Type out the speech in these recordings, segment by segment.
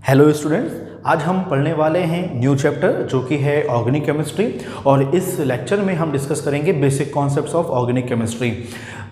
Hello students, आज हम पढ़ने वाले हैं न्यू चैप्टर जो कि है ऑर्गेनिक केमिस्ट्री। और इस लेक्चर में हम डिस्कस करेंगे basic concepts of organic chemistry.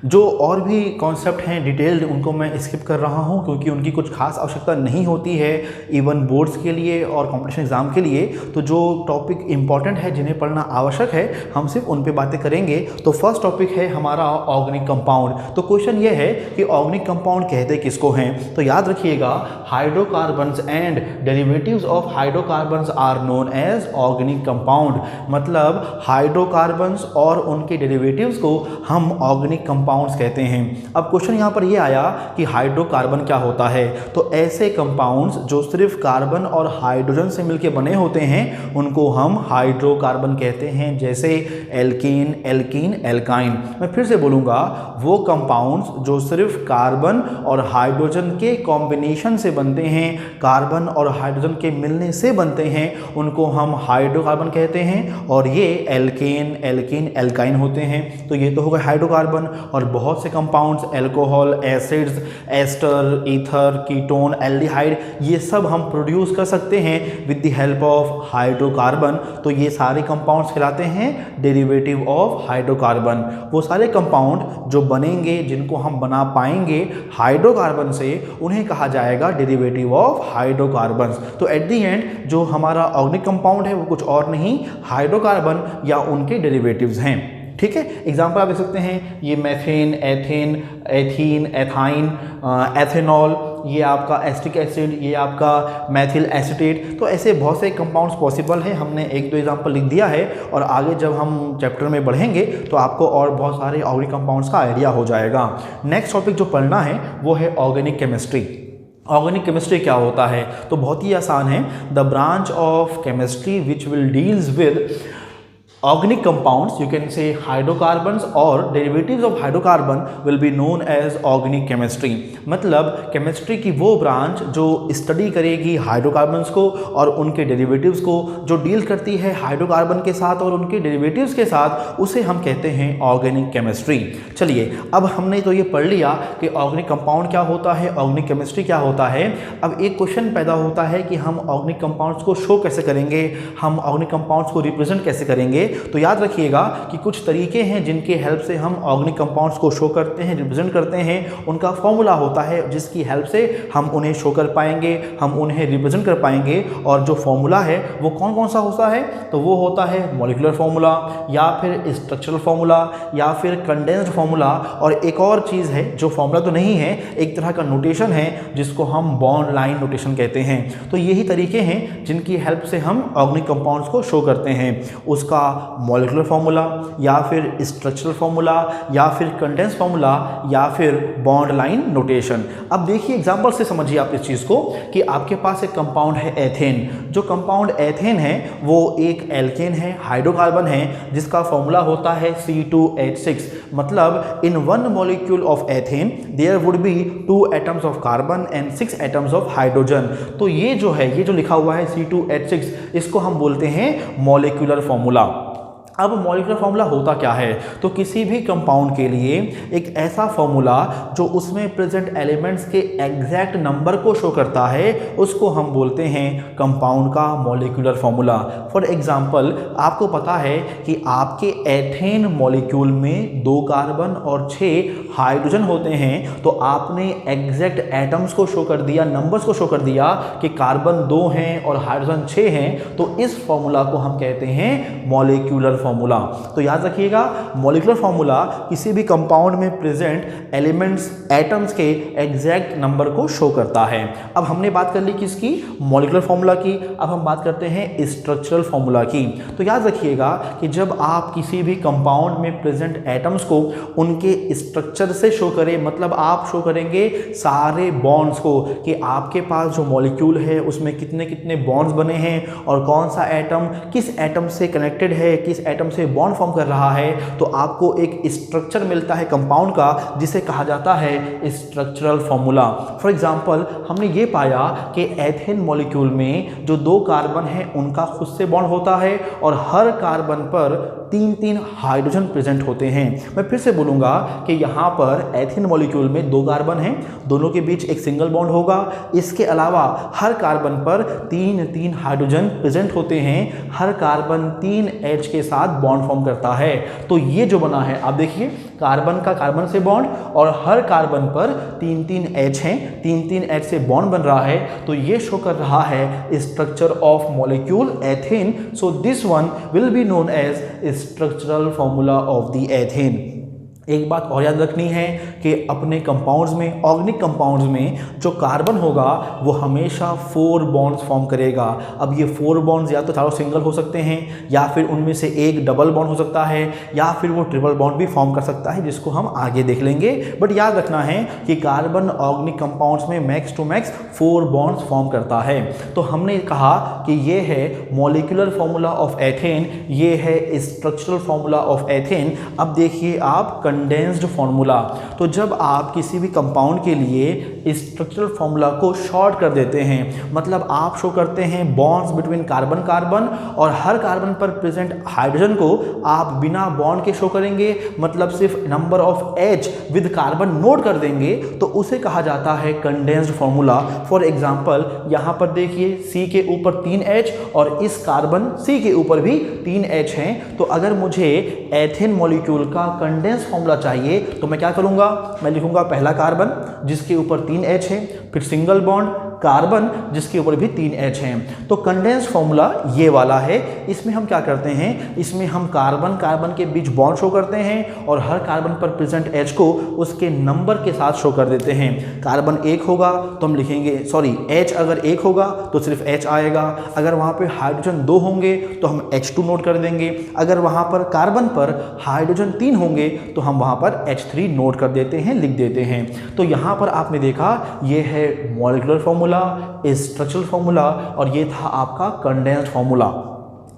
जो और भी कॉन्सेप्ट हैं डिटेल्ड उनको मैं स्किप कर रहा हूं क्योंकि उनकी कुछ खास आवश्यकता नहीं होती है इवन बोर्ड्स के लिए और कॉम्पिटिशन एग्जाम के लिए। तो जो टॉपिक इंपॉर्टेंट है जिन्हें पढ़ना आवश्यक है हम सिर्फ उन पे बातें करेंगे। तो फर्स्ट टॉपिक है हमारा ऑर्गेनिक कंपाउंड। तो क्वेश्चन ये है कि ऑर्गेनिक कंपाउंड कहते किसको हैं। तो याद रखिएगा, hydrocarbons and derivatives of hydrocarbons are known as organic compound. मतलब हाइड्रोकार्बन्स और उनके डेरिवेटिव्स को हम ऑर्गेनिक कंपाउंड्स कहते हैं। अब क्वेश्चन यहां पर यह आया कि हाइड्रोकार्बन क्या होता है। तो ऐसे कंपाउंड्स जो सिर्फ कार्बन और हाइड्रोजन से मिलकर बने होते हैं उनको हम हाइड्रोकार्बन कहते हैं, जैसे एल्कीन, एल्कीन, एल्काइन। मैं फिर से बोलूंगा, वो कंपाउंड्स जो सिर्फ कार्बन और हाइड्रोजन के कॉम्बिनेशन से बनते हैं, कार्बन और हाइड्रोजन के मिलने से बनते हैं, उनको हम हाइड्रोकार्बन कहते हैं। और ये एल्केन, एल्कीन, एल्काइन होते हैं। तो ये तो हो गए हाइड्रोकार्बन। और बहुत से compounds, alcohol, acids, ester, ether, ketone, aldehyde, ये सब हम प्रोड्यूस कर सकते हैं with the help of hydrocarbon. तो ये सारे कंपाउंड्स कहलाते हैं डेरिवेटिव ऑफ हाइड्रोकार्बन। वो सारे कंपाउंड जो बनेंगे, जिनको हम बना पाएंगे हाइड्रोकार्बन से, उन्हें कहा जाएगा डेरिवेटिव ऑफ हाइड्रोकार्बन्स। तो एट द एंड जो हमारा ऑर्गेनिक कंपाउंड है वो कुछ और नहीं, हाइड्रोकार्बन या उनके डेरिवेटिव्स हैं। ठीक है, एग्जाम्पल आप देख सकते हैं, ये methane, ethane, ethene, ethyne, ethanol, ये आपका एस्टिक एसिड, ये आपका मैथिल एसीटेट। तो ऐसे बहुत से कंपाउंड्स पॉसिबल हैं। हमने एक दो एग्जांपल लिख दिया है और आगे जब हम चैप्टर में बढ़ेंगे तो आपको और बहुत सारे ऑर्गेनिक कंपाउंड्स का आइडिया हो जाएगा। नेक्स्ट टॉपिक जो पढ़ना है वो है ऑर्गेनिक केमिस्ट्री। ऑर्गेनिक केमिस्ट्री क्या होता है? तो बहुत ही आसान है। The branch of chemistry which will deals with organic compounds, you can say hydrocarbons or derivatives of hydrocarbon will be known as organic chemistry। मतलब केमिस्ट्री की वो ब्रांच जो स्टडी करेगी हाइड्रोकार्बन्स को और उनके डेरिवेटिव्स को, जो डील करती है हाइड्रोकार्बन के साथ और उनके डेरिवेटिव्स के साथ, उसे हम कहते हैं ऑर्गेनिक केमिस्ट्री। चलिए, अब हमने तो ये पढ़ लिया कि ऑर्गेनिक कंपाउंड क्या होता है, ऑर्गेनिक केमिस्ट्री क्या होता है। अब एक क्वेश्चन पैदा होता है कि हम ऑर्गेनिक कंपाउंड्स को शो कैसे करेंगे, हम ऑर्गेनिक कंपाउंड्स को रिप्रेजेंट कैसे करेंगे। तो याद रखिएगा कि कुछ तरीके हैं जिनके हेल्प से हम ऑर्गेनिक कंपाउंड्स को शो करते हैं, रिप्रेजेंट करते हैं। उनका फॉर्मूला होता है जिसकी हेल्प से हम उन्हें शो कर पाएंगे, हम उन्हें रिप्रेजेंट कर पाएंगे। और जो फॉर्मूला है वो कौन कौन सा होता है? तो वो होता है मॉलिक्यूलर फॉर्मूला, या फिर स्ट्रक्चरल फॉर्मूला, या फिर कंडेंस्ड फॉर्मूला। और एक और चीज़ है जो फॉर्मूला तो नहीं है, एक तरह का नोटेशन है जिसको हम बॉन्ड लाइन नोटेशन कहते हैं। तो यही तरीके हैं जिनकी हेल्प से हम ऑर्गेनिक कंपाउंड्स को शो करते हैं। उसका मॉलिक्यूलर फार्मूला, या फिर स्ट्रक्चरल फार्मूला, या फिर कंडेंस फार्मूला, या फिर बॉन्ड लाइन नोटेशन। अब देखिए एग्जांपल से समझिए आप इस चीज़ को कि आपके पास एक कंपाउंड है एथेन। जो कंपाउंड एथेन है वो एक एल्केन है, हाइड्रोकार्बन है, जिसका फार्मूला होता है C2H6। मतलब in one molecule of ethane there would be 2 atoms of carbon and 6 atoms of hydrogen. तो ये जो है, ये जो लिखा हुआ है C2H6, इसको हम बोलते हैं मॉलिक्यूलर फार्मूला। अब मॉलिक्यूलर फार्मूला होता क्या है? तो किसी भी कंपाउंड के लिए एक ऐसा फार्मूला जो उसमें प्रेजेंट एलिमेंट्स के एग्जैक्ट नंबर को शो करता है, उसको हम बोलते हैं कंपाउंड का मॉलिक्यूलर फार्मूला। फॉर एग्जांपल, आपको पता है कि आपके एथेन मॉलिक्यूल में 2 कार्बन और 6 हाइड्रोजन होते हैं। तो आपने एग्जैक्ट एटम्स को शो कर दिया, नंबर्स को शो कर दिया कि कार्बन 2 हैं और हाइड्रोजन 6 हैं। तो इस फार्मूला को हम कहते हैं मॉलिक्यूलर फार्मूला। तो याद रखिएगा, मॉलिक्यूलर फार्मूला किसी भी कंपाउंड में प्रेजेंट एलिमेंट्स, एटम्स के एग्जैक्ट नंबर को शो करता है। अब हमने बात कर ली किसकी? मॉलिक्यूलर फार्मूला की। अब हम बात करते हैं स्ट्रक्चरल फार्मूला की। तो याद रखिएगा कि जब आप किसी भी कंपाउंड में प्रेजेंट एटम्स को उनके स्ट्रक्चर से शो करें, मतलब आप शो करेंगे सारे बॉन्ड्स को कि आपके पास जो मॉलिक्यूल है उसमें कितने कितने बॉन्ड्स बने हैं और कौन सा एटम किस एटम से कनेक्टेड है, किस एटम से बॉन्ड फॉर्म कर रहा है। तो आपको एक स्ट्रक्चर मिलता है कंपाउंड का जिसे कहा जाता है स्ट्रक्चरल फॉर्मूला। फॉर एग्जांपल, हमने ये पाया कि एथेन मॉलिक्यूल में जो 2 कार्बन है उनका खुद से बॉन्ड होता है और हर कार्बन पर तीन तीन हाइड्रोजन प्रेजेंट होते हैं। मैं फिर से बोलूँगा कि यहाँ पर एथेन मॉलिक्यूल में 2 कार्बन हैं, दोनों के बीच एक सिंगल बॉन्ड होगा। इसके अलावा हर कार्बन पर तीन तीन हाइड्रोजन प्रेजेंट होते हैं, हर कार्बन 3 H के साथ बॉन्ड फॉर्म करता है। तो ये जो बना है आप देखिए, कार्बन का कार्बन से बॉन्ड और हर कार्बन पर 3 3 H हैं, 3 3 H से बॉन्ड बन रहा है। तो ये शो कर रहा है structure of molecule ethane. So this one will be known as structural formula of the ethane. एक बात और याद रखनी है कि अपने कंपाउंड्स में, ऑर्गेनिक कंपाउंड्स में जो कार्बन होगा वो हमेशा 4 बॉन्ड्स फॉर्म करेगा। अब ये 4 बॉन्ड्स या तो चारों सिंगल हो सकते हैं, या फिर उनमें से एक डबल बॉन्ड हो सकता है, या फिर वो ट्रिपल बॉन्ड भी फॉर्म कर सकता है, जिसको हम आगे देख लेंगे। बट याद रखना है कि कार्बन ऑर्गेनिक कंपाउंड्स में max to max 4 bonds form करता है। तो हमने कहा कि ये है मॉलिक्यूलर फॉर्मूला ऑफ एथेन, ये है स्ट्रक्चरल फॉर्मूला ऑफ एथेन। अब देखिए आप कंडेंस्ड फॉर्मूला। तो जब आप किसी भी कंपाउंड के लिए स्ट्रक्चरल फॉर्मूला को शॉर्ट कर देते हैं, मतलब आप शो करते हैं बॉन्ड्स बिटवीन कार्बन कार्बन और हर कार्बन पर प्रेजेंट हाइड्रोजन को आप बिना बॉन्ड के शो करेंगे, मतलब सिर्फ number of H with carbon note कर देंगे, तो उसे कहा जाता है कंडेंस्ड फॉर्मूला। फॉर एग्जांपल यहाँ पर देखिए C के ऊपर 3 H और इस कार्बन C के ऊपर भी 3 H हैं। तो अगर मुझे एथेन मॉलिक्यूल का कंडेंस्ड फॉर्मूला चाहिए तो मैं क्या करूंगा, मैं लिखूंगा पहला कार्बन जिसके ऊपर 3 H है, फिर सिंगल बॉन्ड कार्बन जिसके ऊपर भी 3 H हैं। तो कंडेंस्ड फॉर्मूला ये वाला है। इसमें हम क्या करते हैं, इसमें हम कार्बन कार्बन के बीच बॉन्ड शो करते हैं और हर कार्बन पर प्रेजेंट H को उसके नंबर के साथ शो कर देते हैं। कार्बन 1 होगा तो हम लिखेंगे, सॉरी H अगर 1 होगा तो सिर्फ H आएगा, अगर वहाँ पे हाइड्रोजन 2 होंगे तो हम H2 नोट कर देंगे, अगर वहाँ पर कार्बन पर हाइड्रोजन 3 होंगे तो हम वहाँ पर H3 नोट कर देते हैं, लिख देते हैं। तो यहाँ पर आपने देखा ये है मॉलिक्यूलर फॉर्मूला, स्ट्रक्चरल फॉर्मूला, और ये था आपका कंडेंस्ड फॉर्मूला।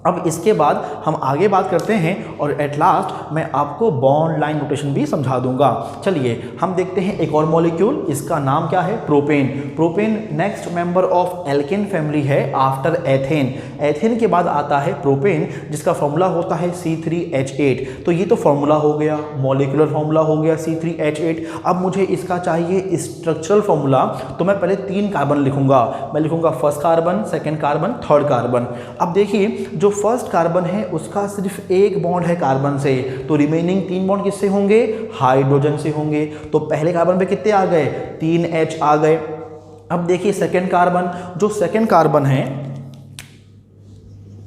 अब इसके बाद हम आगे बात करते हैं और एट लास्ट मैं आपको बॉन्ड लाइन नोटेशन भी समझा दूंगा। चलिए हम देखते हैं एक और मॉलिक्यूल, इसका नाम क्या है, propane. Propane next member of alkene family है आफ्टर एथेन। एथेन के बाद आता है प्रोपेन, जिसका फॉर्मूला होता है C3H8। तो ये तो फॉर्मूला हो गया, मॉलिक्यूलर फॉर्मूला हो गया C3H8। अब मुझे इसका चाहिए स्ट्रक्चरल फॉर्मूला, तो मैं पहले 3 कार्बन लिखूंगा। मैं लिखूंगा first carbon, second carbon, third carbon. अब देखिए जो फर्स्ट कार्बन है उसका सिर्फ एक बॉन्ड है कार्बन से, तो रिमेनिंग 3 बॉन्ड किससे होंगे, हाइड्रोजन से होंगे। तो पहले कार्बन पे कितने आ गए, 3 H आ गए। अब देखिए सेकेंड कार्बन, जो सेकेंड कार्बन है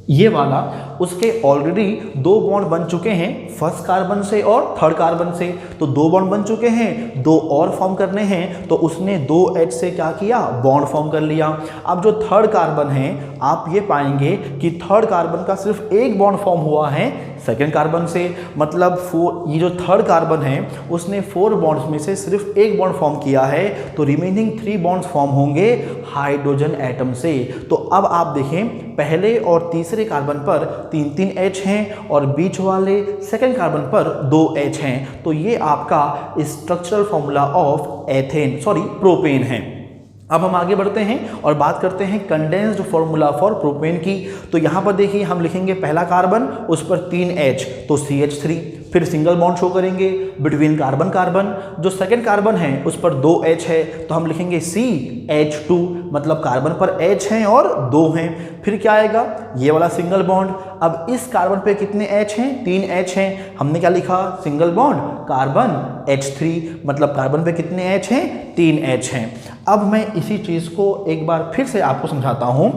ये वाला, उसके ऑलरेडी 2 बॉन्ड बन चुके हैं फर्स्ट कार्बन से और थर्ड कार्बन से। तो 2 बॉन्ड बन चुके हैं, 2 और फॉर्म करने हैं, तो उसने 2 H से क्या किया, बॉन्ड फॉर्म कर लिया। अब जो थर्ड कार्बन है आप ये पाएंगे कि थर्ड कार्बन का सिर्फ एक बॉन्ड फॉर्म हुआ है सेकेंड कार्बन से, मतलब 4, ये जो थर्ड कार्बन है उसने 4 बॉन्ड्स में से सिर्फ एक बॉन्ड फॉर्म किया है, तो रिमेनिंग 3 बॉन्ड्स फॉर्म होंगे हाइड्रोजन एटम से। तो अब आप देखें पहले और तीसरे कार्बन पर 3 3 H हैं और बीच वाले सेकेंड कार्बन पर 2 H हैं। तो ये आपका structural formula of ethane, sorry propane है। अब हम आगे बढ़ते हैं और बात करते हैं कंडेंस्ड फॉर्मूला फॉर प्रोपेन की। तो यहाँ पर देखिए हम लिखेंगे पहला कार्बन, उस पर 3 H तो CH3, फिर सिंगल बॉन्ड शो करेंगे बिटवीन कार्बन कार्बन। जो सेकेंड कार्बन है उस पर 2 H है तो हम लिखेंगे CH2, मतलब कार्बन पर H हैं और 2 हैं। फिर क्या आएगा, ये वाला सिंगल बॉन्ड। अब इस कार्बन पे कितने H हैं, 3 H हैं, हमने क्या लिखा, सिंगल बॉन्ड कार्बन H3, मतलब कार्बन पे कितने H हैं, 3 H हैं। अब मैं इसी चीज़ को एक बार फिर से आपको समझाता हूँ।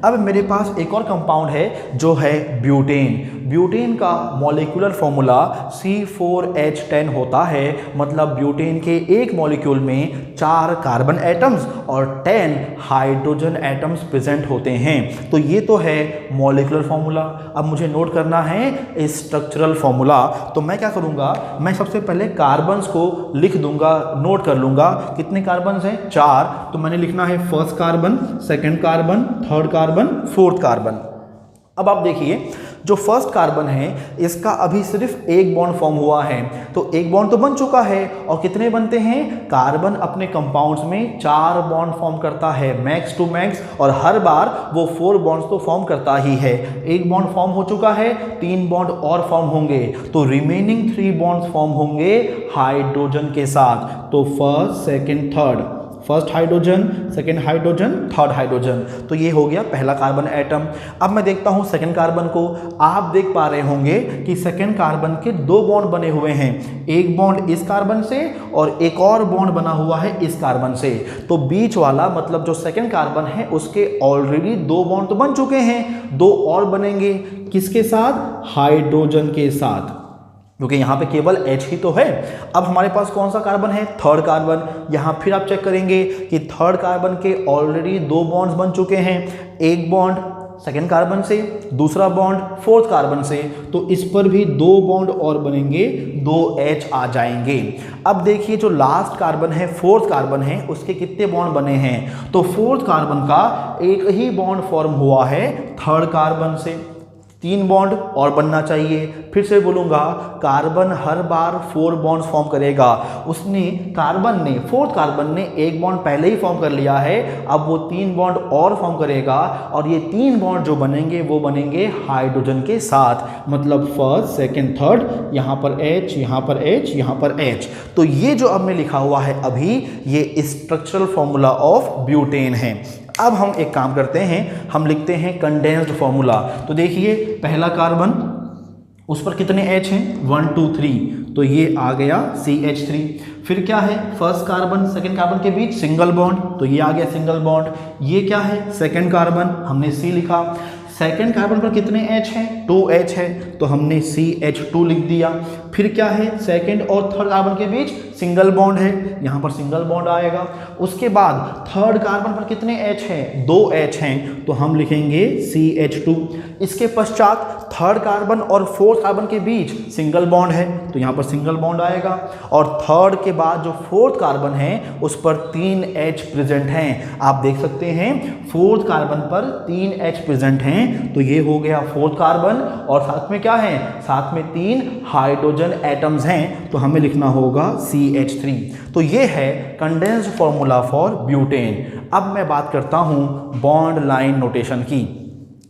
अब मेरे पास एक और कंपाउंड है जो है ब्यूटेन। ब्यूटेन का मॉलिक्यूलर फॉर्मूला C4H10 होता है, मतलब ब्यूटेन के एक मॉलिक्यूल में 4 कार्बन एटम्स और 10 हाइड्रोजन एटम्स प्रेजेंट होते हैं। तो ये तो है मॉलिक्यूलर फॉर्मूला। अब मुझे नोट करना है स्ट्रक्चरल फॉर्मूला। तो मैं क्या करूँगा, मैं सबसे पहले कार्बन्स को लिख दूंगा, नोट कर लूँगा कितने कार्बन्स हैं, 4। तो मैंने लिखना है first carbon, second carbon, third carbon, fourth carbon. अब आप देखिए जो फर्स्ट कार्बन है इसका अभी सिर्फ एक बॉन्ड फॉर्म हुआ है, तो एक बॉन्ड तो बन चुका है और कितने बनते हैं, कार्बन अपने कंपाउंड्स में 4 बॉन्ड फॉर्म करता है मैक्स टू मैक्स, और हर बार वो 4 बॉन्ड्स तो फॉर्म करता ही है। एक बॉन्ड फॉर्म हो चुका है, 3 बॉन्ड और फॉर्म होंगे, तो रिमेनिंग 3 बॉन्ड्स फॉर्म होंगे हाइड्रोजन के साथ। तो first second third, first hydrogen, second hydrogen, third hydrogen, तो ये हो गया पहला कार्बन एटम। अब मैं देखता हूँ सेकेंड कार्बन को। आप देख पा रहे होंगे कि सेकेंड कार्बन के 2 बॉन्ड बने हुए हैं, एक बॉन्ड इस कार्बन से और एक और बॉन्ड बना हुआ है इस कार्बन से। तो बीच वाला मतलब जो सेकेंड कार्बन है उसके ऑलरेडी 2 बॉन्ड तो बन चुके हैं, 2 और बनेंगे, किसके साथ, हाइड्रोजन के साथ, क्योंकि यहाँ पे केवल H ही तो है। अब हमारे पास कौन सा कार्बन है, थर्ड कार्बन। यहाँ फिर आप चेक करेंगे कि थर्ड कार्बन के ऑलरेडी 2 बॉन्ड्स बन चुके हैं, एक बॉन्ड सेकेंड कार्बन से, दूसरा बॉन्ड फोर्थ कार्बन से, तो इस पर भी 2 बॉन्ड और बनेंगे, 2 H आ जाएंगे। अब देखिए जो लास्ट कार्बन है, फोर्थ कार्बन है, उसके कितने बॉन्ड बने हैं, तो फोर्थ कार्बन का एक ही बॉन्ड फॉर्म हुआ है थर्ड कार्बन से, 3 बॉन्ड और बनना चाहिए। फिर से बोलूँगा, कार्बन हर बार 4 बॉन्ड्स फॉर्म करेगा। उसने कार्बन ने, फोर्थ कार्बन ने एक बॉन्ड पहले ही फॉर्म कर लिया है, अब वो 3 बॉन्ड और फॉर्म करेगा, और ये 3 बॉन्ड जो बनेंगे वो बनेंगे हाइड्रोजन के साथ, मतलब फर्स्ट सेकेंड थर्ड, यहाँ पर H, यहाँ पर H, यहाँ पर H। तो ये जो अब में लिखा हुआ है अभी, ये स्ट्रक्चरल फॉर्मूला ऑफ ब्यूटेन है। अब हम एक काम करते हैं, हम लिखते हैं कंडेंस्ड फॉर्मूला। तो देखिए पहला कार्बन, उस पर कितने H हैं, 1 2 3, तो ये आ गया CH3। फिर क्या है, फर्स्ट कार्बन सेकंड कार्बन के बीच सिंगल बॉन्ड, तो ये आ गया सिंगल बॉन्ड। ये क्या है, सेकंड कार्बन, हमने C लिखा। सेकंड कार्बन पर कितने H हैं, 2H है, तो हमने CH2 लिख दिया। फिर क्या है, सेकंड और थर्ड कार्बन के बीच सिंगल बॉन्ड है, यहाँ पर सिंगल बॉन्ड आएगा। उसके बाद थर्ड कार्बन पर कितने H हैं, 2H हैं, तो हम लिखेंगे CH2। इसके पश्चात थर्ड कार्बन और फोर्थ कार्बन के बीच सिंगल बॉन्ड है, तो यहाँ पर सिंगल बॉन्ड आएगा। और थर्ड के बाद जो फोर्थ कार्बन है उस पर 3 H प्रेजेंट हैं। आप देख सकते हैं फोर्थ कार्बन पर 3 H प्रेजेंट हैं, तो ये हो गया फोर्थ कार्बन, और साथ में क्या है, साथ में 3 हाइड्रोजन एटम्स हैं, तो हमें लिखना होगा CH3। तो ये है कंडेंस्ड फॉर्मूला फॉर ब्यूटेन। अब मैं बात करता हूँ बॉन्ड लाइन नोटेशन की।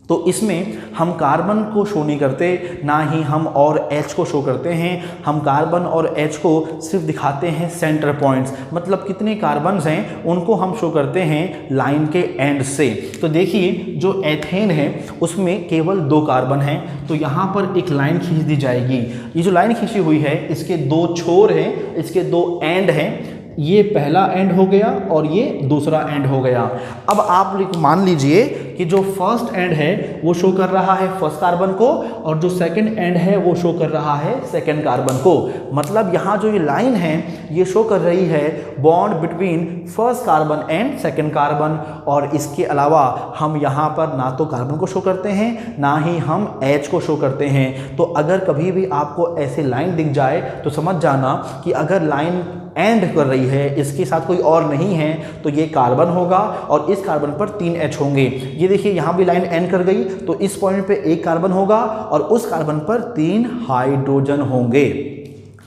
तो इसमें हम कार्बन को शो नहीं करते, ना ही हम और H को शो करते हैं। हम कार्बन और H को सिर्फ दिखाते हैं सेंटर पॉइंट्स, मतलब कितने कार्बन्स हैं उनको हम शो करते हैं लाइन के एंड से। तो देखिए जो एथेन है उसमें केवल 2 कार्बन हैं, तो यहाँ पर एक लाइन खींच दी जाएगी। ये जो लाइन खींची हुई है इसके 2 छोर हैं, इसके 2 एंड हैं, ये पहला एंड हो गया और ये दूसरा एंड हो गया। अब आप मान लीजिए कि जो फर्स्ट एंड है वो शो कर रहा है फर्स्ट कार्बन को, और जो सेकंड एंड है वो शो कर रहा है सेकंड कार्बन को। मतलब यहाँ जो ये लाइन है ये शो कर रही है bond between first carbon and second carbon. और इसके अलावा हम यहाँ पर ना तो कार्बन को शो करते हैं, ना ही हम H को शो करते हैं। तो अगर कभी भी आपको ऐसी लाइन दिख जाए तो समझ जाना कि अगर लाइन एंड कर रही है, इसके साथ कोई और नहीं है, तो ये कार्बन होगा और इस कार्बन पर 3 H होंगे। ये देखिए यहाँ भी लाइन एंड कर गई, तो इस पॉइंट पे एक कार्बन होगा और उस कार्बन पर 3 हाइड्रोजन होंगे।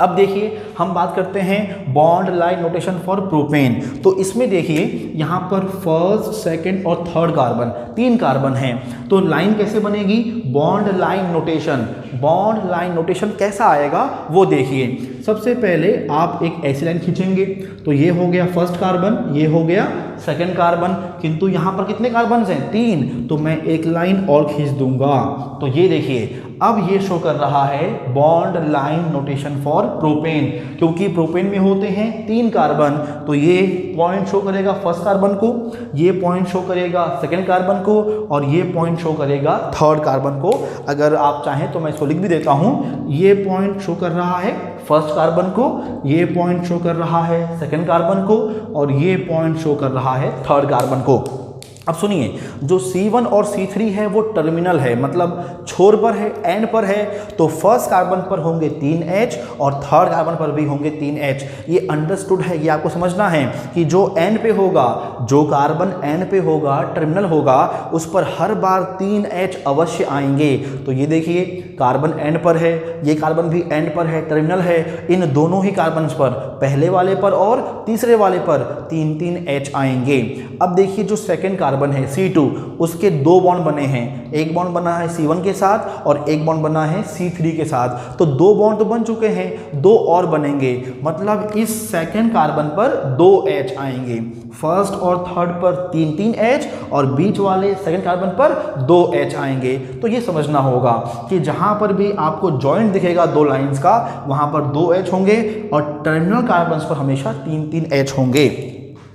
अब देखिए हम बात करते हैं bond line notation for propane. तो इसमें देखिए यहाँ पर फर्स्ट सेकंड और थर्ड कार्बन 3 कार्बन हैं, तो लाइन कैसे बनेगी, bond line notation. Bond line notation कैसा आएगा वो देखिए। सबसे पहले आप एक ऐसी लाइन खींचेंगे, तो ये हो गया फर्स्ट कार्बन, ये हो गया सेकंड कार्बन, किंतु यहाँ पर कितने कार्बन हैं, 3, तो मैं एक लाइन और खींच दूंगा। तो ये देखिए अब ये शो कर रहा है bond line notation for propane, क्योंकि प्रोपेन में होते हैं 3 कार्बन, तो ये पॉइंट शो करेगा फर्स्ट कार्बन को, ये पॉइंट शो करेगा सेकंड कार्बन को, और ये पॉइंट शो करेगा थर्ड कार्बन को। अगर आप चाहें तो मैं इसको लिख भी देता हूँ, ये पॉइंट शो कर रहा है फर्स्ट कार्बन को, ये पॉइंट शो कर रहा है सेकंड कार्बन को, और ये पॉइंट शो कर रहा है थर्ड कार्बन को। अब सुनिए, जो C1 और C3 है वो टर्मिनल है, मतलब छोर पर है, एंड पर है। तो फर्स्ट कार्बन पर होंगे 3H और थर्ड कार्बन पर भी होंगे 3H। ये अंडरस्टूड है, ये आपको समझना है कि जो एंड पे होगा, जो कार्बन एंड पे होगा, टर्मिनल होगा, उस पर हर बार 3H अवश्य आएंगे। तो ये देखिए, कार्बन एंड पर है, ये कार्बन भी एंड पर है, टर्मिनल है। इन दोनों ही कार्बन पर, पहले वाले पर और तीसरे वाले पर 3-3H आएंगे। अब देखिए, जो सेकेंड कार्बन है C2, उसके दो बॉन्ड बने हैं। एक बॉन्ड बना है C1 के साथ और एक बॉन्ड बना है C3 के साथ। तो दो बॉन्ड तो बन चुके हैं, दो और बनेंगे, मतलब इस सेकेंड कार्बन पर 2H आएंगे। फर्स्ट और थर्ड पर 3-3H और बीच वाले सेकेंड कार्बन पर 2H आएंगे। तो ये समझना होगा कि जहां पर भी आपको जॉइंट दिखेगा दो लाइंस का, वहां पर 2H होंगे और टर्मिनल कार्बन पर हमेशा 3-3H होंगे।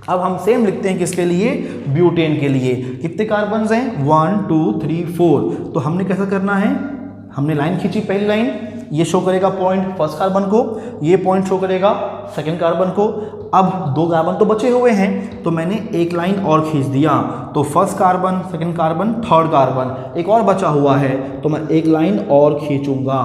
अब हम सेम लिखते हैं किसके लिए, ब्यूटेन के लिए। कितने कार्बन हैं, 1 2 3 4। तो हमने कैसा करना है, हमने लाइन खींची, पहली लाइन ये शो करेगा पॉइंट फर्स्ट कार्बन को, ये पॉइंट शो करेगा सेकेंड कार्बन को। अब दो कार्बन तो बचे हुए हैं, तो मैंने एक लाइन और खींच दिया। तो first carbon, second carbon, third carbon, एक और बचा हुआ है, तो मैं एक लाइन और खींचूंगा।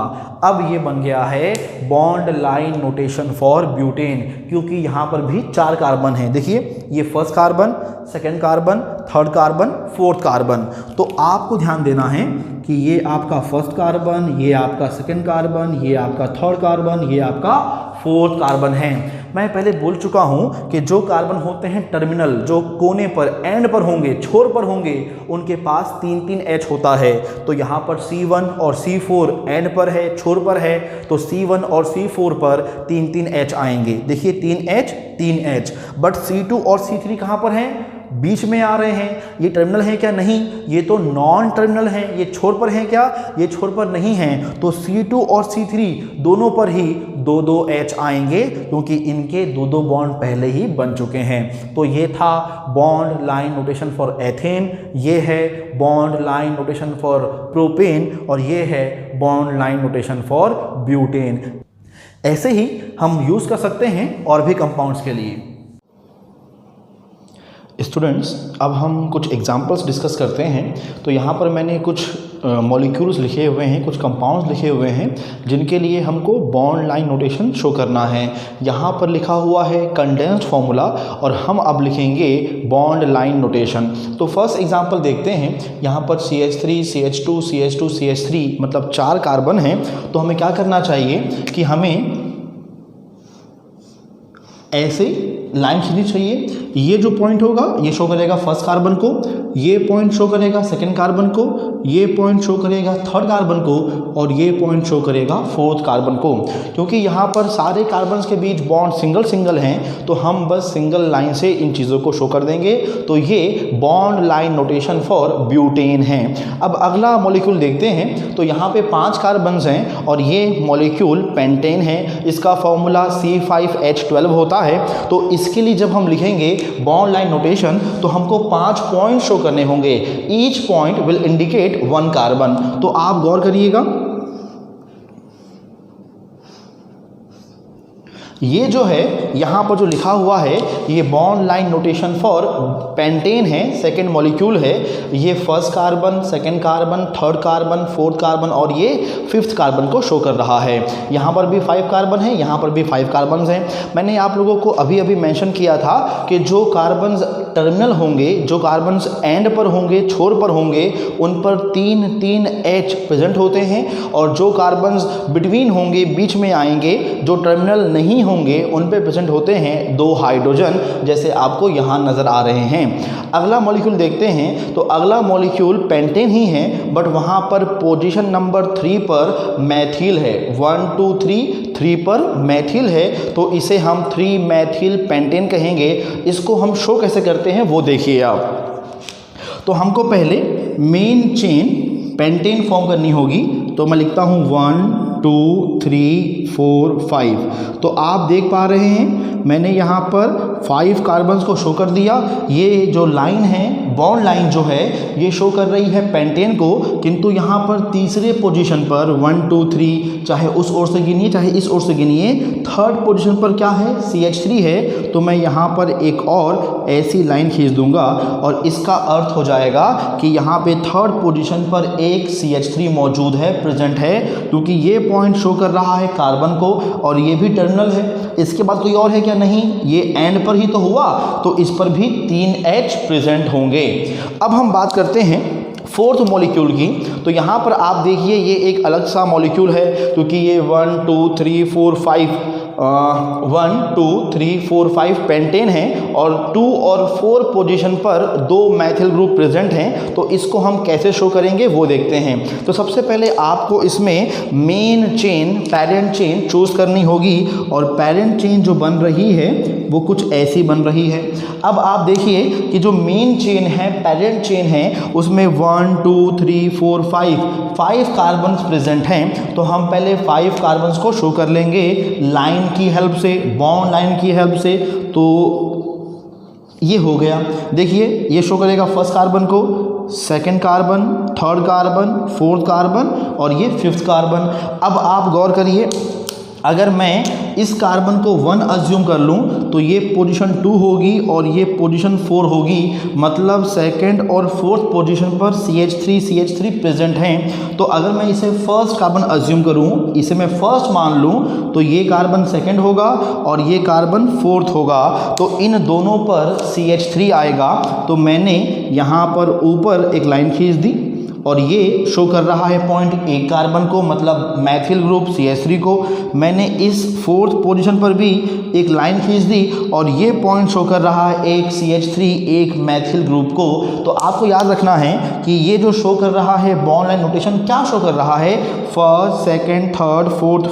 अब ये बन गया है bond line notation for butane, क्योंकि यहाँ पर भी 4 कार्बन है। देखिए, ये first carbon, second carbon, third carbon, fourth carbon. तो आपको ध्यान देना है कि ये आपका फर्स्ट कार्बन, ये आपका सेकेंड कार्बन, ये आपका थर्ड कार्बन, ये आपका फोर्थ कार्बन है। मैं पहले बोल चुका हूं कि जो कार्बन होते हैं टर्मिनल, जो कोने पर, एंड पर होंगे, छोर पर होंगे, उनके पास 3-3H होता है। तो यहाँ पर C1 और C4 एंड पर है, छोर पर है, तो C1 और C4 पर 3-3H आएंगे। देखिए 3H, बट C2 और C3 कहाँ पर हैं, बीच में आ रहे हैं। ये टर्मिनल है क्या, नहीं, ये तो नॉन टर्मिनल है। ये छोर पर है क्या, ये छोर पर नहीं है। तो C2 और C3 दोनों पर ही 2-2H आएंगे, क्योंकि इनके 2-2 बॉन्ड पहले ही बन चुके हैं। तो ये था bond line notation for ethane, ये है bond line notation for propane, और ये है bond line notation for butane. ऐसे ही हम यूज़ कर सकते हैं और भी कंपाउंड्स के लिए। स्टूडेंट्स, अब हम कुछ एग्जांपल्स डिस्कस करते हैं। तो यहाँ पर मैंने कुछ मॉलिक्यूल्स लिखे हुए हैं, कुछ कंपाउंड्स लिखे हुए हैं, जिनके लिए हमको बॉन्ड लाइन नोटेशन शो करना है। यहाँ पर लिखा हुआ है कंडेंस्ड फॉर्मूला, और हम अब लिखेंगे बॉन्ड लाइन नोटेशन। तो फर्स्ट एग्जांपल देखते हैं। यहाँ पर CH3, CH2, CH2, CH3, मतलब 4 कार्बन हैं। तो हमें क्या करना चाहिए कि हमें ऐसे लाइन खींचनी चाहिए। ये जो पॉइंट होगा ये शो करेगा फर्स्ट कार्बन को, ये पॉइंट शो करेगा सेकंड कार्बन को, ये पॉइंट शो करेगा थर्ड कार्बन को, और ये पॉइंट शो करेगा फोर्थ कार्बन को। क्योंकि यहाँ पर सारे कार्बन्स के बीच बॉन्ड सिंगल सिंगल हैं, तो हम बस सिंगल लाइन से इन चीज़ों को शो कर देंगे। तो ये bond line notation for butane है। अब अगला मॉलिक्यूल देखते हैं। तो यहाँ पे 5 कार्बन्स हैं और ये मॉलिक्यूल पेंटेन है। इसका फॉर्मूला C5H12 होता है। तो इसके लिए जब हम लिखेंगे बॉन्ड लाइन नोटेशन, तो हमको 5 पॉइंट शो करने होंगे। Each point will indicate 1 carbon. तो आप गौर करिएगा, ये जो है यहाँ पर जो लिखा हुआ है, ये bond line notation for pentane है, सेकेंड मॉलिक्यूल है। ये first carbon, second carbon, third carbon, fourth carbon और ये फिफ्थ कार्बन को शो कर रहा है। यहाँ पर भी 5 कार्बन है, यहाँ पर भी 5 कार्बन हैं। मैंने आप लोगों को अभी अभी मेंशन किया था कि जो कार्बन टर्मिनल होंगे, जो कार्बन एंड पर होंगे, छोर पर होंगे, उन पर 3-3H प्रेजेंट होते हैं, और जो कार्बन बिटवीन होंगे, बीच में आएंगे, जो टर्मिनल नहीं होंगे, उन पे प्रेजेंट होते हैं 2 हाइड्रोजन, जैसे आपको यहाँ नज़र आ रहे हैं। अगला मॉलिक्यूल देखते हैं। तो अगला मॉलिक्यूल पेंटेन ही है, बट वहाँ पर पोजीशन नंबर 3 पर मैथिल है। 1 2 3 पर मैथिल है, तो इसे हम 3 मैथिल पेंटेन कहेंगे। इसको हम शो कैसे करते हैं वो देखिए आप। तो हमको पहले मेन चेन पेंटेन फॉर्म करनी होगी। तो मैं लिखता हूँ 1 2 3 4 5। तो आप देख पा रहे हैं मैंने यहाँ पर 5 कार्बन्स को शो कर दिया। ये जो लाइन है बॉन्ड लाइन जो है ये शो कर रही है पेंटेन को, किंतु यहाँ पर तीसरे पोजीशन पर 1 2 3 चाहे उस ओर से गिनिए चाहे इस ओर से गिनिए, थर्ड पोजीशन पर क्या है CH3 है। तो मैं यहाँ पर एक और ऐसी लाइन खींच दूंगा और इसका अर्थ हो जाएगा कि यहाँ पे थर्ड पोजीशन पर एक CH3 मौजूद है, प्रेजेंट है, क्योंकि ये पॉइंट शो कर रहा है कार्बन को और ये भी टर्मिनल है। इसके बाद कोई और है क्या? नहीं, ये एंड पर ही तो हुआ, तो इस पर भी 3 H प्रेजेंट होंगे। अब हम बात करते हैं फोर्थ मॉलिक्यूल की। तो यहाँ पर आप देखिए ये एक अलग सा मॉलिक्यूल है, क्योंकि ये 1 2 3 4 5 1 2 3 4 5 पेंटेन है और 2 और 4 पोजीशन पर 2 मैथिल ग्रुप प्रेजेंट हैं। तो इसको हम कैसे शो करेंगे वो देखते हैं। तो सबसे पहले आपको इसमें main chain, parent chain choose करनी होगी और पेरेंट चेन जो बन रही है वो कुछ ऐसी बन रही है। अब आप देखिए कि जो मेन चेन है, पेरेंट चेन है, उसमें 1 2 3 4 5 कार्बन्स प्रेजेंट हैं। तो हम पहले 5 कार्बन्स को शो कर लेंगे लाइन की हेल्प से, बॉन्ड लाइन की हेल्प से। तो ये हो गया, देखिए ये शो करेगा फर्स्ट कार्बन को, second carbon, third carbon, fourth carbon और ये फिफ्थ कार्बन। अब आप गौर करिए, अगर मैं इस कार्बन को 1 अज्यूम कर लूँ तो ये पोजीशन 2 होगी और ये पोजीशन 4 होगी, मतलब सेकंड और फोर्थ पोजीशन पर CH3 प्रेजेंट हैं। तो अगर मैं इसे फर्स्ट कार्बन अज्यूम करूँ, इसे मैं फर्स्ट मान लूँ, तो ये कार्बन सेकंड होगा और ये कार्बन फोर्थ होगा। तो इन दोनों पर CH3 आएगा। तो मैंने यहाँ पर ऊपर एक लाइन खींच दी और ये शो कर रहा है पॉइंट एक कार्बन को, मतलब मैथिल ग्रुप CH3 को। मैंने इस फोर्थ पोजीशन पर भी एक लाइन खींच दी और ये पॉइंट शो कर रहा है एक CH3, एक मैथिल ग्रुप को। तो आपको याद रखना है कि ये जो शो कर रहा है बॉन्ड लाइन नोटेशन, क्या शो कर रहा है? First, second, third, fourth,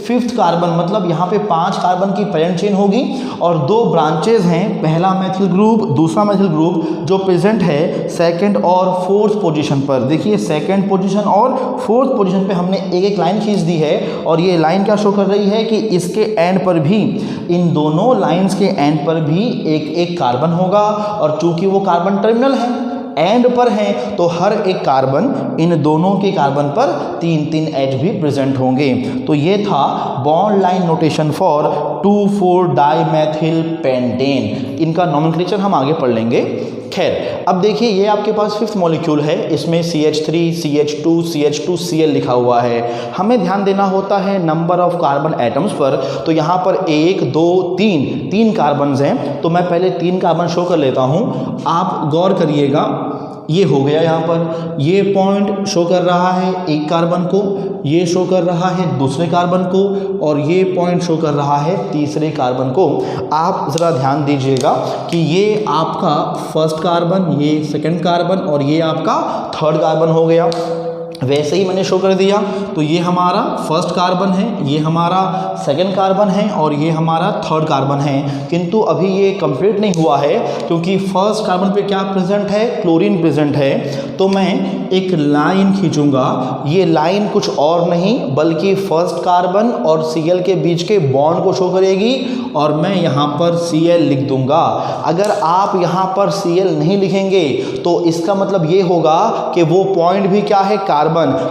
fifth carbon, मतलब यहाँ पे 5 कार्बन की पेरेंट चेन होगी और 2 ब्रांचेज हैं, पहला मैथिल ग्रुप, दूसरा मैथिल ग्रुप, जो प्रेजेंट है सेकंड और फोर्थ पोजीशन पर। देखिए सेकंड पोजीशन और फोर्थ पोजीशन पे हमने एक एक लाइन खींच दी है और ये लाइन क्या शो कर रही है कि इसके एंड पर भी, इन दोनों लाइंस के एंड पर भी एक एक कार्बन होगा। और चूंकि वो कार्बन टर्मिनल है, एंड पर हैं, तो हर एक कार्बन, इन दोनों के कार्बन पर 3 H भी प्रेजेंट होंगे। तो ये था bond line notation for 2,4 dimethyl pentane. इनका नोमेनक्लेचर हम आगे पढ़ लेंगे। खैर, अब देखिए ये आपके पास फिफ्थ मॉलिक्यूल है, इसमें CH3 CH2 CH2 Cl लिखा हुआ है। हमें ध्यान देना होता है नंबर ऑफ कार्बन एटम्स पर। तो यहाँ पर 1 2 3 कार्बन्स हैं, तो मैं पहले 3 कार्बन शो कर लेता हूँ। आप गौर करिएगा, ये हो गया, यहाँ पर ये पॉइंट शो कर रहा है एक कार्बन को, ये शो कर रहा है दूसरे कार्बन को और ये पॉइंट शो कर रहा है तीसरे कार्बन को। आप ज़रा ध्यान दीजिएगा कि ये आपका फर्स्ट कार्बन, ये सेकंड कार्बन और ये आपका थर्ड कार्बन हो गया। वैसे ही मैंने शो कर दिया। तो ये हमारा फर्स्ट कार्बन है, ये हमारा सेकंड कार्बन है और ये हमारा थर्ड कार्बन है। किंतु अभी ये कंप्लीट नहीं हुआ है, क्योंकि फर्स्ट कार्बन पे क्या प्रेजेंट है? क्लोरीन प्रेजेंट है। तो मैं एक लाइन खींचूंगा, ये लाइन कुछ और नहीं बल्कि फर्स्ट कार्बन और Cl के बीच के बॉन्ड को शो करेगी और मैं यहाँ पर Cl लिख दूंगा। अगर आप यहाँ पर Cl नहीं लिखेंगे तो इसका मतलब ये होगा कि वो पॉइंट भी क्या है? कार्बन।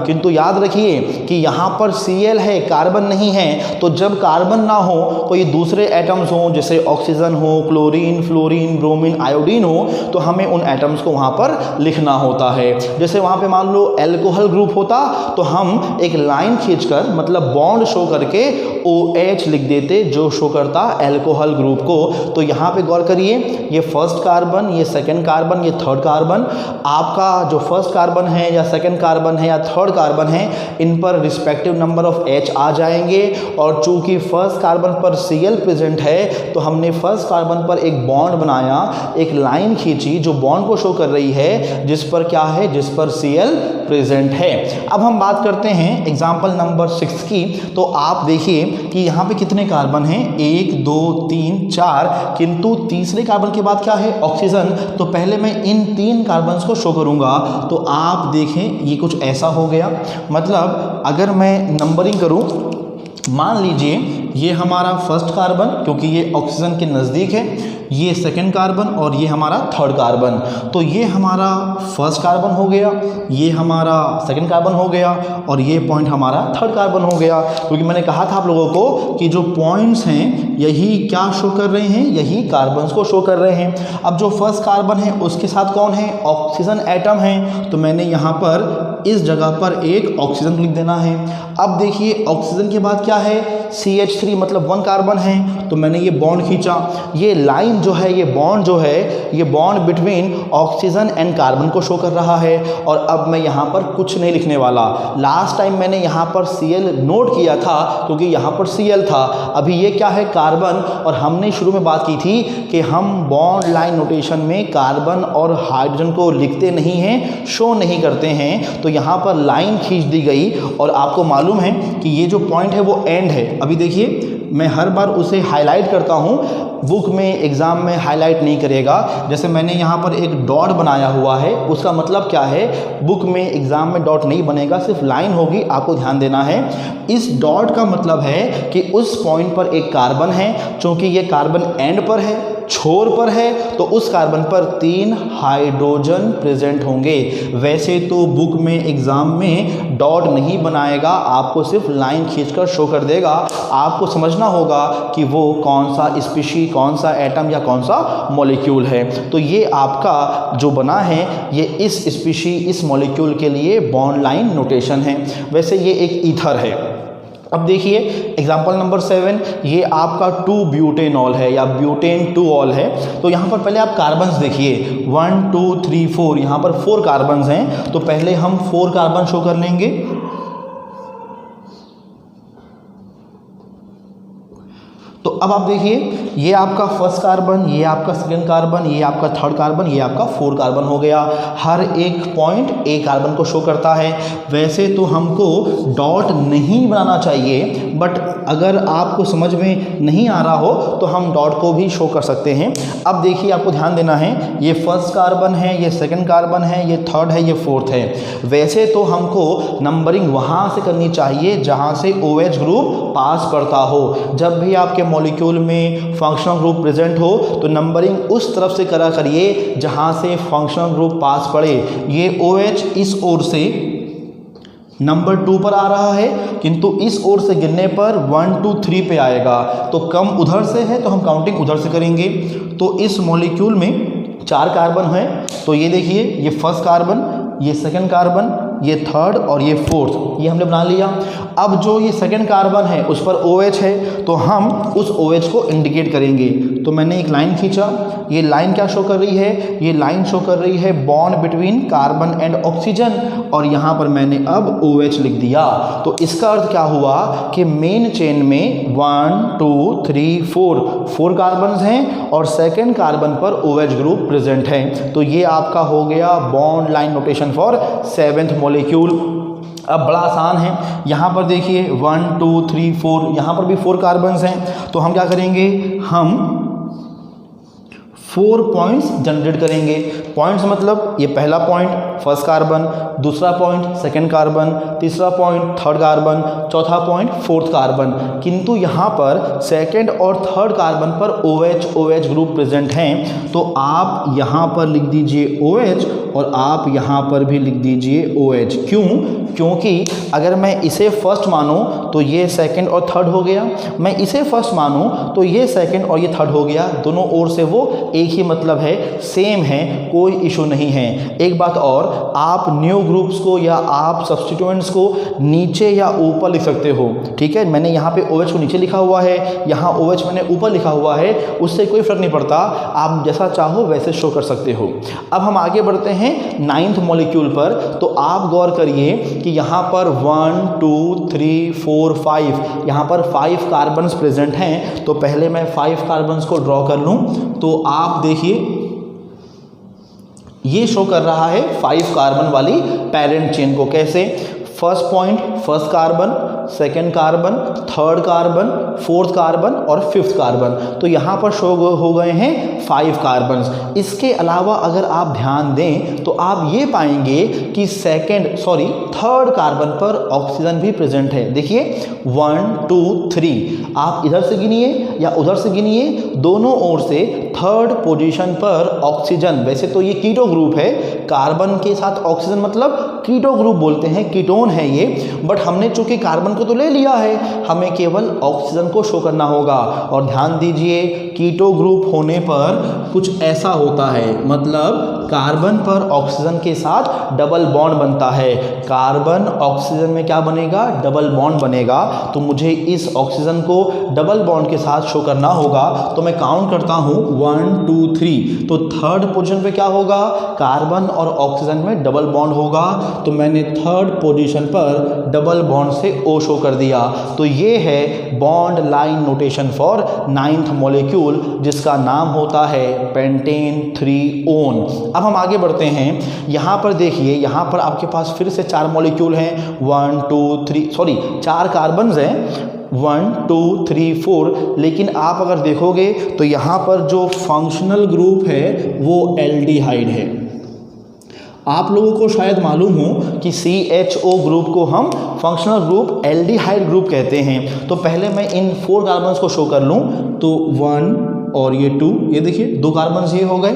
किंतु याद रखिए कि यहाँ पर Cl है, कार्बन नहीं है। तो जब कार्बन ना हो, कोई दूसरे एटम्स हो, जैसे ऑक्सीजन हो, क्लोरीन, फ्लोरीन, ब्रोमीन, आयोडीन हो, तो हमें उन एटम्स को वहाँ पर लिखना होता है। जैसे वहाँ पे मान लो एल्कोहल ग्रुप होता तो हम एक लाइन खींचकर, मतलब बॉन्ड शो करके OH लिख देते, जो शो करता एल्कोहल ग्रुप को। तो यहाँ पे गौर करिए, ये फर्स्ट कार्बन, ये सेकंड कार्बन, ये थर्ड कार्बन। आपका जो फर्स्ट कार्बन है या सेकंड कार्बन है या थर्ड कार्बन है, इन पर रिस्पेक्टिव नंबर ऑफ H आ जाएंगे। और चूंकि फर्स्ट कार्बन पर Cl प्रेजेंट है, तो हमने फर्स्ट कार्बन पर एक बॉन्ड बनाया, एक लाइन खींची जो बॉन्ड को शो कर रही है, जिस पर क्या है? जिस पर Cl प्रेजेंट है। अब हम बात करते हैं एग्जाम्पल नंबर 6 की। तो आप देखिए कि यहाँ पे कितने कार्बन हैं? 1 2 3 4, किंतु तीसरे कार्बन के बाद क्या है? ऑक्सीजन। तो पहले मैं इन 3 कार्बन्स को शो करूँगा। तो आप देखें ये कुछ ऐसा हो गया। मतलब अगर मैं नंबरिंग करूं, मान लीजिए ये हमारा फर्स्ट कार्बन, क्योंकि ये ऑक्सीजन के नज़दीक है, ये सेकेंड कार्बन और ये हमारा थर्ड कार्बन। तो ये हमारा फर्स्ट कार्बन हो गया, ये हमारा सेकेंड कार्बन हो गया और ये पॉइंट हमारा थर्ड कार्बन हो गया। क्योंकि मैंने कहा था आप लोगों को कि जो पॉइंट्स हैं यही क्या शो कर रहे हैं, यही कार्बन्स को शो कर रहे हैं। अब जो फर्स्ट कार्बन है उसके साथ कौन है, ऑक्सीजन एटम है, तो मैंने यहाँ पर इस जगह पर एक ऑक्सीजन लिख देना है। अब देखिए ऑक्सीजन के बाद क्या है, CH3 मतलब 1 कार्बन है, तो मैंने ये बॉन्ड खींचा। ये लाइन जो है, ये बॉन्ड जो है, ये bond between oxygen and carbon को शो कर रहा है। और अब मैं यहाँ पर कुछ नहीं लिखने वाला। लास्ट टाइम मैंने यहाँ पर Cl नोट किया था क्योंकि यहाँ पर Cl था। अभी ये क्या है, कार्बन। और हमने शुरू में बात की थी कि हम बॉन्ड लाइन नोटेशन में कार्बन और हाइड्रोजन को लिखते नहीं हैं, शो नहीं करते हैं। तो यहाँ पर लाइन खींच दी गई और आपको मालूम है कि ये जो पॉइंट है वो एंड है। अभी देखिए मैं हर बार उसे हाईलाइट करता हूँ, बुक में एग्ज़ाम में हाईलाइट नहीं करेगा। जैसे मैंने यहाँ पर एक डॉट बनाया हुआ है, उसका मतलब क्या है, बुक में एग्ज़ाम में डॉट नहीं बनेगा, सिर्फ लाइन होगी, आपको ध्यान देना है। इस डॉट का मतलब है कि उस पॉइंट पर एक कार्बन है, चूँकि ये कार्बन एंड पर है, छोर पर है, तो उस कार्बन पर 3 हाइड्रोजन प्रेजेंट होंगे। वैसे तो बुक में एग्ज़ाम में डॉट नहीं बनाएगा, आपको सिर्फ लाइन खींचकर शो कर देगा। आपको समझना होगा कि वो कौन सा स्पीशी, कौन सा एटम या कौन सा मॉलिक्यूल है। तो ये आपका जो बना है ये इस स्पीशी, इस मॉलिक्यूल के लिए बॉन्ड लाइन नोटेशन है। वैसे ये एक ईथर है। अब देखिए एग्जाम्पल नंबर 7, ये आपका 2 ब्यूटेनॉल है या ब्यूटेन 2 ऑल है। तो यहाँ पर पहले आप कार्बन्स देखिए 1 2 3 4, यहाँ पर 4 कार्बन्स हैं। तो पहले हम 4 कार्बन शो कर लेंगे। तो अब आप देखिए ये आपका फर्स्ट कार्बन, ये आपका सेकेंड कार्बन, ये आपका थर्ड कार्बन, ये आपका 4 कार्बन हो गया। हर एक पॉइंट एक कार्बन को शो करता है। वैसे तो हमको डॉट नहीं बनाना चाहिए, बट अगर आपको समझ में नहीं आ रहा हो तो हम डॉट को भी शो कर सकते हैं। अब देखिए आपको ध्यान देना है, ये फर्स्ट कार्बन है, ये सेकेंड कार्बन है, ये थर्ड है, ये फोर्थ है। वैसे तो हमको नंबरिंग वहाँ से करनी चाहिए जहाँ से OH ग्रुप पास करता हो। जब भी आपके मॉलिक्यूल में फंक्शनल ग्रुप प्रेजेंट हो तो नंबरिंग उस तरफ से करा करिए जहां से फंक्शनल ग्रुप पास पड़े। ये OH इस ओर से नंबर 2 पर आ रहा है, किंतु इस ओर से गिनने पर 1 2 3 पे आएगा। तो कम उधर से है तो हम काउंटिंग उधर से करेंगे। तो इस मॉलिक्यूल में 4 कार्बन है। तो ये देखिए, ये फर्स्ट कार्बन, ये सेकेंड कार्बन, ये थर्ड और ये फोर्थ, ये हमने बना लिया। अब जो ये सेकेंड कार्बन है उस पर OH है, तो हम उस OH को इंडिकेट करेंगे। तो मैंने एक लाइन खींचा। ये लाइन क्या शो कर रही है, ये लाइन शो कर रही है bond between carbon and oxygen, और यहाँ पर मैंने अब OH लिख दिया। तो इसका अर्थ क्या हुआ कि मेन चेन में 1 2 3 4 कार्बन हैं और सेकेंड कार्बन पर OH ग्रुप प्रेजेंट है। तो ये आपका हो गया bond line notation for 7th molecule. अब बड़ा आसान है, यहाँ पर देखिए 1 2 3 4, यहाँ पर भी 4 कार्बन्स हैं। तो हम क्या करेंगे, हम 4 पॉइंट्स जनरेट करेंगे। पॉइंट्स मतलब ये पहला पॉइंट फर्स्ट कार्बन, दूसरा पॉइंट सेकंड कार्बन, तीसरा पॉइंट थर्ड कार्बन, चौथा पॉइंट फोर्थ कार्बन। किंतु यहाँ पर सेकंड और थर्ड कार्बन पर OH ग्रुप प्रेजेंट हैं, तो आप यहाँ पर लिख दीजिए OH और आप यहाँ पर भी लिख दीजिए OH। क्यों? क्योंकि अगर मैं इसे फर्स्ट मानूं तो ये सेकंड और थर्ड हो गया, मैं इसे फर्स्ट मानूं तो ये सेकंड और ये थर्ड हो गया। दोनों ओर से वो एक ही मतलब है, सेम है, कोई इशू नहीं है। एक बात और, आप न्यू ग्रुप्स को या आप सब्स्टिट्यूएंट्स को नीचे या ऊपर लिख सकते हो। ठीक है, मैंने यहाँ पे OH को नीचे लिखा हुआ है, यहाँ OH मैंने ऊपर लिखा हुआ है, उससे कोई फर्क नहीं पड़ता, आप जैसा चाहो वैसे शो कर सकते हो। अब हम आगे बढ़ते हैं 9th मॉलिक्यूल पर। तो आप गौर करिए कि यहाँ पर 1 2 3 4 5, यहाँ पर 5 कार्बन्स प्रेजेंट हैं। तो पहले मैं 5 कार्बन्स को ड्रॉ कर लूँ। तो आप देखिए ये शो कर रहा है 5 कार्बन वाली पेरेंट चेन को। कैसे? First point first carbon, second carbon, third carbon, fourth carbon और फिफ्थ कार्बन। तो यहाँ पर शो हो गए हैं 5 कार्बन। इसके अलावा अगर आप ध्यान दें तो आप ये पाएंगे कि थर्ड कार्बन पर ऑक्सीजन भी प्रेजेंट है। देखिए 1 2 3, आप इधर से गिनिए या उधर से गिनिए, दोनों ओर से थर्ड पोजीशन पर ऑक्सीजन। वैसे तो ये कीटो ग्रुप है, कार्बन के साथ ऑक्सीजन मतलब कीटो ग्रुप बोलते हैं, कीटोन है ये, बट हमने चूंकि कार्बन को तो ले लिया है, हमें केवल ऑक्सीजन को शो करना होगा। और ध्यान दीजिए कीटो ग्रुप होने पर कुछ ऐसा होता है, मतलब कार्बन पर ऑक्सीजन के साथ डबल बॉन्ड बनता है। कार्बन ऑक्सीजन में क्या बनेगा? डबल बॉन्ड बनेगा। तो मुझे इस ऑक्सीजन को डबल बॉन्ड के साथ शो करना होगा। तो मैं काउंट करता हूं 1 2 3। तो थर्ड पोजीशन पे क्या होगा? कार्बन और ऑक्सीजन में डबल बॉन्ड होगा। तो मैंने थर्ड पोजीशन पर डबल बॉन्ड से O शो कर दिया। तो ये है bond line notation for 9th molecule, जिसका नाम होता है पेंटेन 3-ओन। अब हम आगे बढ़ते हैं। यहाँ पर देखिए, यहाँ पर आपके पास फिर से 4 मॉलिक्यूल हैं, 4 कार्बन हैं, 1 2 3 4। लेकिन आप अगर देखोगे तो यहाँ पर जो फंक्शनल ग्रुप है वो एल्डिहाइड है। आप लोगों को शायद मालूम हो कि CHO ग्रुप को हम फंक्शनल ग्रुप एल्डिहाइड ग्रुप कहते हैं। तो पहले मैं इन 4 कार्बन्स को शो कर लूँ। तो 1 और ये 2, ये देखिए 2 कार्बन ये हो गए।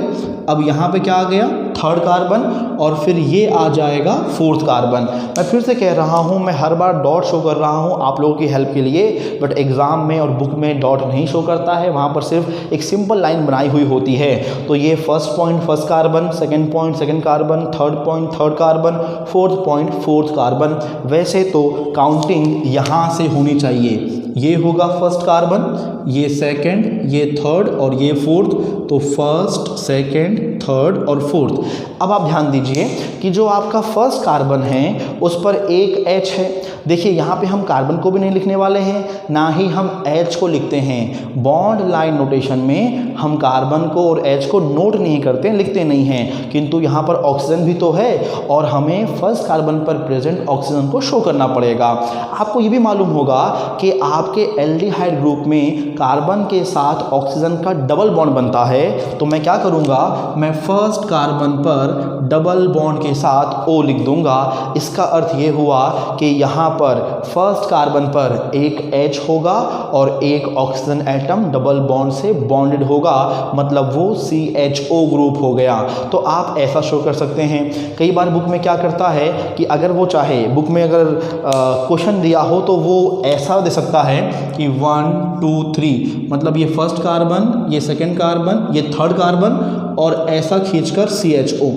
अब यहाँ पे क्या आ गया? थर्ड कार्बन, और फिर ये आ जाएगा फोर्थ कार्बन। मैं फिर से कह रहा हूँ, मैं हर बार डॉट शो कर रहा हूँ आप लोगों की हेल्प के लिए, बट एग्जाम में और बुक में डॉट नहीं शो करता है, वहाँ पर सिर्फ एक सिंपल लाइन बनाई हुई होती है। तो ये first point first carbon, second point second carbon, third point third carbon, fourth point fourth carbon. वैसे तो काउंटिंग यहाँ से होनी चाहिए, ये होगा फर्स्ट कार्बन, ये सेकंड, ये थर्ड और ये फोर्थ। तो फर्स्ट, सेकंड, थर्ड और फोर्थ। अब आप ध्यान दीजिए कि जो आपका फर्स्ट कार्बन है उस पर एक H है। देखिए यहाँ पे हम कार्बन को भी नहीं लिखने वाले हैं, ना ही हम H को लिखते हैं। बॉन्ड लाइन नोटेशन में हम कार्बन को और H को नोट नहीं करते, लिखते नहीं हैं, किंतु यहाँ पर ऑक्सीजन भी तो है और हमें फर्स्ट कार्बन पर प्रेजेंट ऑक्सीजन को शो करना पड़ेगा। आपको ये भी मालूम होगा कि आपके एल्डिहाइड ग्रुप में कार्बन के साथ ऑक्सीजन का डबल बॉन्ड बनता है। तो मैं क्या करूँगा? मैं फर्स्ट कार्बन पर डबल बॉन्ड के साथ O लिख दूंगा। इसका अर्थ ये हुआ कि यहाँ पर फर्स्ट कार्बन पर एक H होगा और एक ऑक्सीजन एटम डबल बॉन्ड से बॉन्डेड होगा, मतलब वो CHO ग्रुप हो गया। तो आप ऐसा शो कर सकते हैं। कई बार बुक में क्या करता है कि अगर वो चाहे, बुक में अगर क्वेश्चन दिया हो तो वो ऐसा दे सकता है कि 1 2 3, मतलब ये फर्स्ट कार्बन, ये सेकेंड कार्बन, ये थर्ड कार्बन, और ऐसा खींचकर CHO,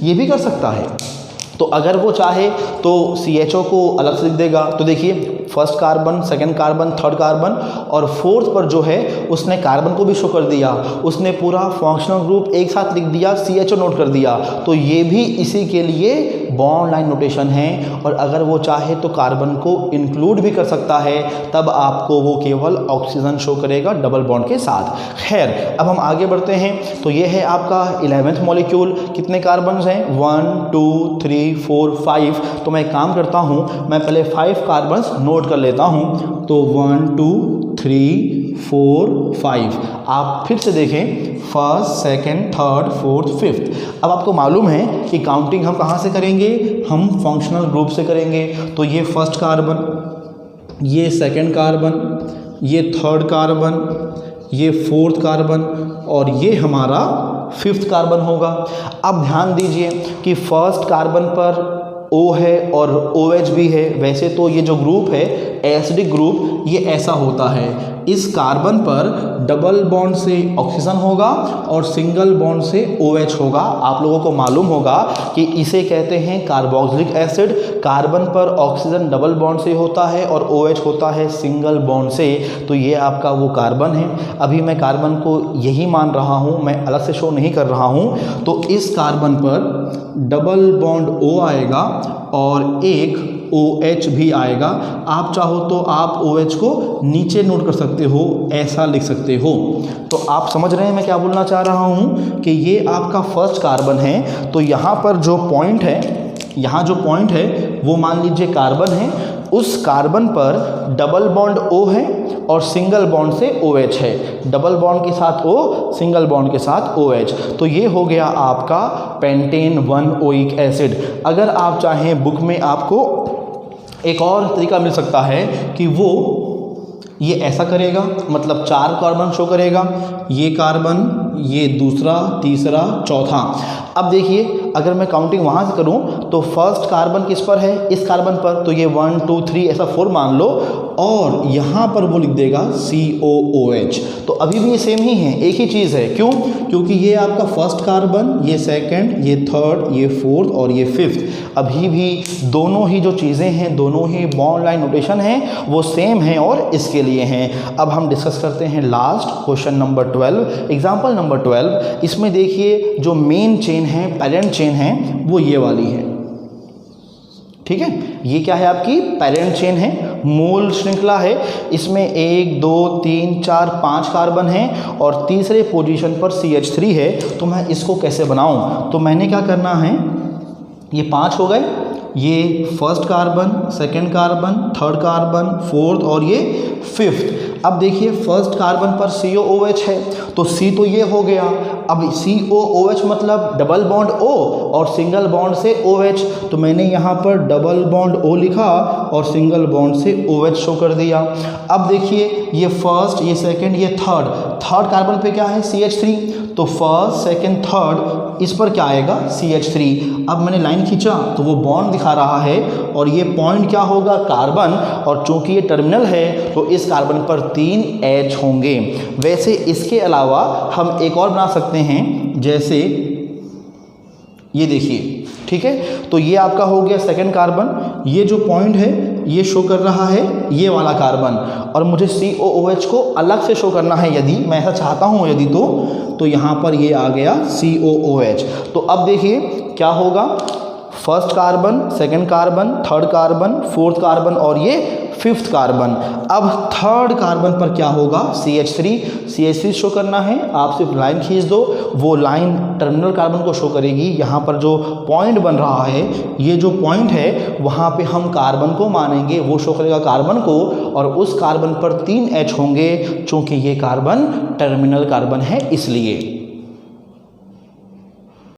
ये भी कर सकता है। तो अगर वो चाहे तो CHO को अलग से लिख देगा। तो देखिए first carbon, second carbon, third carbon और फोर्थ पर जो है उसने कार्बन को भी शो कर दिया, उसने पूरा फंक्शनल ग्रुप एक साथ लिख दिया, CHO नोट कर दिया। तो ये भी इसी के लिए बॉन्ड लाइन नोटेशन है। और अगर वो चाहे तो कार्बन को इंक्लूड भी कर सकता है, तब आपको वो केवल ऑक्सीजन शो करेगा डबल बॉन्ड के साथ। खैर, अब हम आगे बढ़ते हैं। तो ये है आपका 11th मॉलिक्यूल। कितने कार्बन हैं? 1 2 3 4 5। तो मैं काम करता हूँ, मैं पहले 5 कार्बन नोट कर लेता हूँ। तो 1 2 3 4 5। आप फिर से देखें, first, second, third, fourth, fifth. अब आपको मालूम है कि काउंटिंग हम कहाँ से करेंगे? हम फंक्शनल ग्रुप से करेंगे। तो ये फर्स्ट कार्बन, ये सेकेंड कार्बन, ये थर्ड कार्बन, ये फोर्थ कार्बन और ये हमारा फिफ्थ कार्बन होगा। अब ध्यान दीजिए कि फर्स्ट कार्बन पर O है और OH भी है। वैसे तो ये जो ग्रुप है एसिडिक ग्रुप, ये ऐसा होता है, इस कार्बन पर डबल बॉन्ड से ऑक्सीजन होगा और सिंगल बॉन्ड से OH होगा। आप लोगों को मालूम होगा कि इसे कहते हैं कार्बोक्सिलिक एसिड। कार्बन पर ऑक्सीजन डबल बॉन्ड से होता है और OH होता है सिंगल बॉन्ड से। तो ये आपका वो कार्बन है। अभी मैं कार्बन को यही मान रहा हूँ, मैं अलग से शो नहीं कर रहा हूँ। तो इस कार्बन पर डबल बॉन्ड O आएगा और एक OH भी आएगा। आप चाहो तो आप OH को नीचे नोट कर सकते हो, ऐसा लिख सकते हो। तो आप समझ रहे हैं मैं क्या बोलना चाह रहा हूँ कि ये आपका फर्स्ट कार्बन है। तो यहाँ पर जो पॉइंट है, यहाँ जो पॉइंट है वो मान लीजिए कार्बन है। उस कार्बन पर डबल बॉन्ड O है और सिंगल बॉन्ड से OH है, डबल बॉन्ड के साथ O, सिंगल बॉन्ड के साथ OH। तो ये हो गया आपका पेंटेन 1 ओइक एसिड। अगर आप चाहें बुक में आपको एक और तरीका मिल सकता है कि वो ये ऐसा करेगा, मतलब 4 कार्बन शो करेगा, ये कार्बन, ये दूसरा, तीसरा, चौथा। अब देखिए अगर मैं काउंटिंग वहाँ से करूँ तो फर्स्ट कार्बन किस पर है, इस कार्बन पर, तो ये 1 2 3 ऐसा 4 मान लो, और यहाँ पर वो लिख देगा COOH। तो अभी भी ये सेम ही है, एक ही चीज़ है। क्यों? क्योंकि ये आपका फर्स्ट कार्बन, ये सेकंड, ये थर्ड, ये फोर्थ और ये फिफ्थ, अभी भी दोनों ही जो चीज़ें हैं, दोनों ही बॉन्ड लाइन नोटेशन हैं वो सेम हैं और इसके लिए हैं। अब हम डिस्कस करते हैं last question number 12, example number 12। इसमें देखिए जो मेन चेन है, पेरेंट चेन है, वो ये वाली है, ठीक है। ये क्या है आपकी पेरेंट चेन है, मूल श्रृंखला है। इसमें 1 2 3 4 5 कार्बन हैं और तीसरे पोजीशन पर CH3 है। तो मैं इसको कैसे बनाऊं? तो मैंने क्या करना है, ये 5 हो गए, ये first carbon, second carbon, third carbon, fourth और ये फिफ्थ। अब देखिए फर्स्ट कार्बन पर COOH है, तो C तो ये हो गया। अब COOH मतलब डबल बॉन्ड O और सिंगल बॉन्ड से OH, तो मैंने यहाँ पर डबल बॉन्ड O लिखा और सिंगल बॉन्ड से OH शो कर दिया। अब देखिए ये फर्स्ट, ये सेकंड, ये थर्ड कार्बन पे क्या है, CH3, तो फर्स्ट सेकंड थर्ड, इस पर क्या आएगा, CH3। अब मैंने लाइन खींचा तो वो बॉन्ड दिखा रहा है और ये पॉइंट क्या होगा, कार्बन, और चूंकि ये टर्मिनल है तो इस कार्बन पर 3 H होंगे। वैसे इसके अलावा हम एक और बना सकते हैं, जैसे ये देखिए, ठीक है। तो ये आपका हो गया सेकंड कार्बन, ये जो पॉइंट है ये शो कर रहा है ये वाला कार्बन, और मुझे COOH को अलग से शो करना है, यदि मैं ऐसा चाहता हूँ, यदि तो यहाँ पर ये आ गया COOH। तो अब देखिए क्या होगा, first carbon, second carbon, third carbon, fourth carbon और ये फिफ्थ कार्बन। अब थर्ड कार्बन पर क्या होगा, CH3 शो करना है। आप सिर्फ लाइन खींच दो, वो लाइन टर्मिनल कार्बन को शो करेगी। यहाँ पर जो पॉइंट बन रहा है, ये जो पॉइंट है वहाँ पे हम कार्बन को मानेंगे, वो शो करेगा कार्बन को, और उस कार्बन पर 3 H होंगे, चूँकि ये कार्बन टर्मिनल कार्बन है इसलिए।